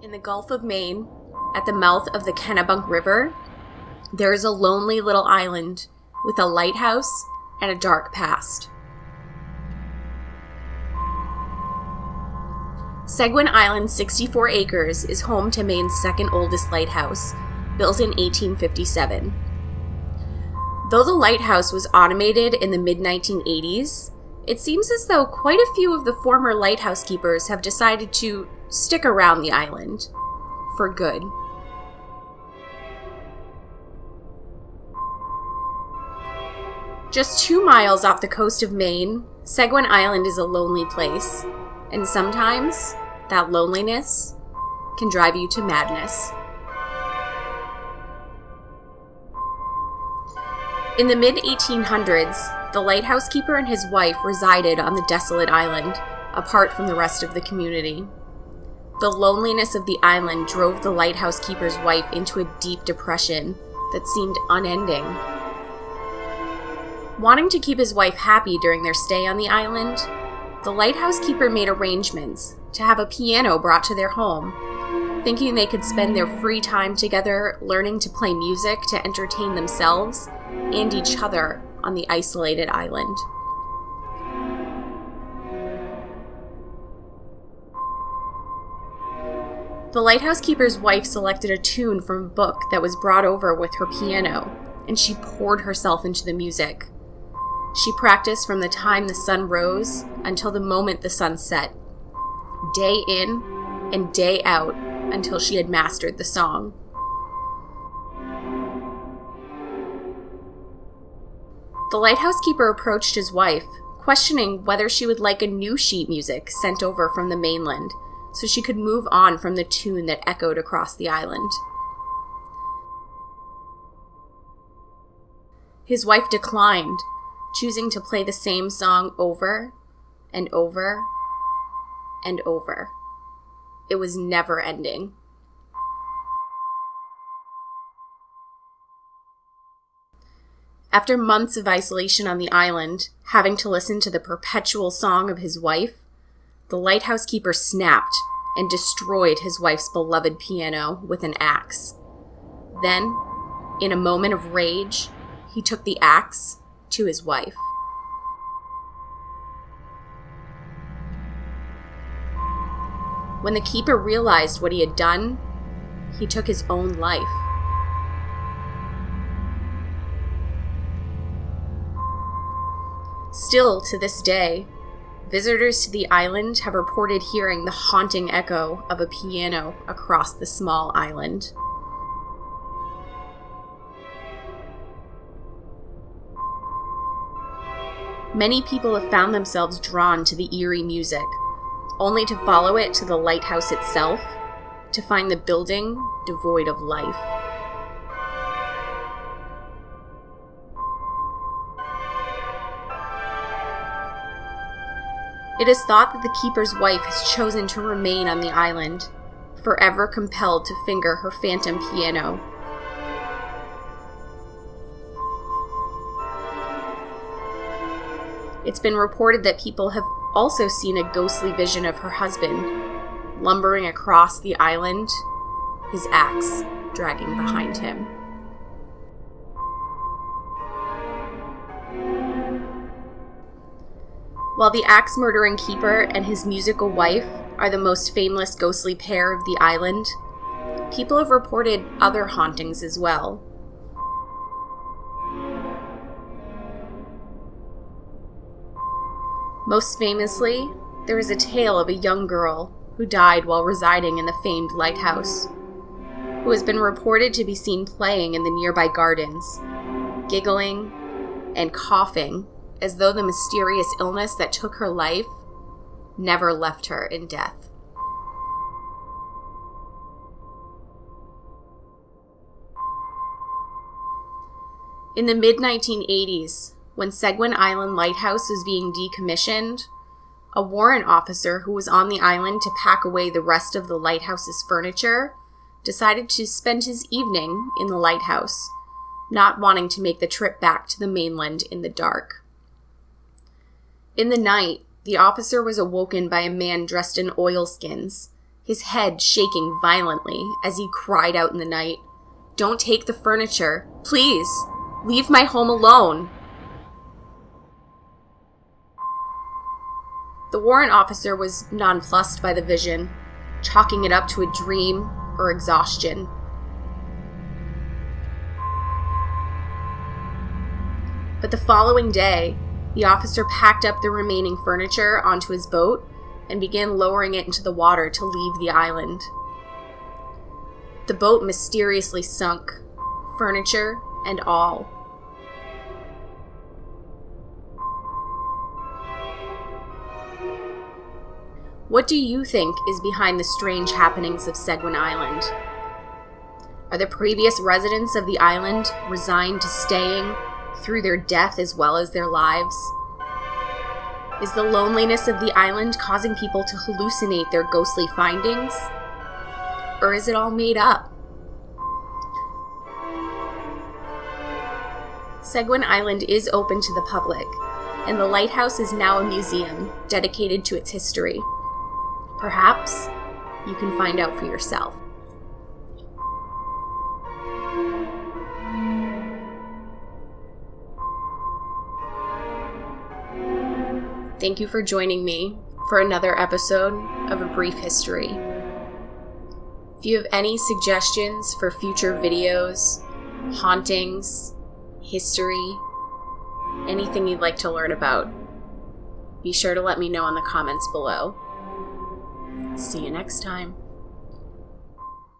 In the Gulf of Maine, at the mouth of the Kennebunk River, there is a lonely little island with a lighthouse and a dark past. Seguin Island, 64 acres, is home to Maine's second oldest lighthouse, built in 1857. Though the lighthouse was automated in the mid-1980s, it seems as though quite a few of the former lighthouse keepers have decided to stick around the island for good. Just 2 miles off the coast of Maine, Seguin Island is a lonely place, and sometimes that loneliness can drive you to madness. In the mid-1800s, the lighthouse keeper and his wife resided on the desolate island, apart from the rest of the community. The loneliness of the island drove the lighthouse keeper's wife into a deep depression that seemed unending. Wanting to keep his wife happy during their stay on the island, the lighthouse keeper made arrangements to have a piano brought to their home, thinking they could spend their free time together learning to play music to entertain themselves and each other on the isolated island. The lighthouse keeper's wife selected a tune from a book that was brought over with her piano, and she poured herself into the music. She practiced from the time the sun rose until the moment the sun set, day in and day out, until she had mastered the song. The lighthouse keeper approached his wife, questioning whether she would like a new sheet music sent over from the mainland, so she could move on from the tune that echoed across the island. His wife declined, choosing to play the same song over and over and over. It was never ending. After months of isolation on the island, having to listen to the perpetual song of his wife, the lighthouse keeper snapped and destroyed his wife's beloved piano with an axe. Then, in a moment of rage, he took the axe to his wife. When the keeper realized what he had done, he took his own life. Still, to this day, visitors to the island have reported hearing the haunting echo of a piano across the small island. Many people have found themselves drawn to the eerie music, only to follow it to the lighthouse itself, to find the building devoid of life. It is thought that the keeper's wife has chosen to remain on the island, forever compelled to finger her phantom piano. It's been reported that people have also seen a ghostly vision of her husband, lumbering across the island, his axe dragging behind him. While the axe-murdering keeper and his musical wife are the most famous ghostly pair of the island, people have reported other hauntings as well. Most famously, there is a tale of a young girl who died while residing in the famed lighthouse, who has been reported to be seen playing in the nearby gardens, giggling and coughing as though the mysterious illness that took her life never left her in death. In the mid-1980s, when Seguin Island Lighthouse was being decommissioned, a warrant officer who was on the island to pack away the rest of the lighthouse's furniture decided to spend his evening in the lighthouse, not wanting to make the trip back to the mainland in the dark. In the night, the officer was awoken by a man dressed in oilskins, his head shaking violently as he cried out in the night, "Don't take the furniture. Please, leave my home alone." The warrant officer was nonplussed by the vision, chalking it up to a dream or exhaustion. But the following day, the officer packed up the remaining furniture onto his boat and began lowering it into the water to leave the island. The boat mysteriously sunk, furniture and all. What do you think is behind the strange happenings of Seguin Island? Are the previous residents of the island resigned to staying through their death as well as their lives? Is the loneliness of the island causing people to hallucinate their ghostly findings? Or is it all made up? Seguin Island is open to the public, and the lighthouse is now a museum dedicated to its history. Perhaps you can find out for yourself. Thank you for joining me for another episode of A Brief History. If you have any suggestions for future videos, hauntings, history, anything you'd like to learn about, be sure to let me know in the comments below. See you next time.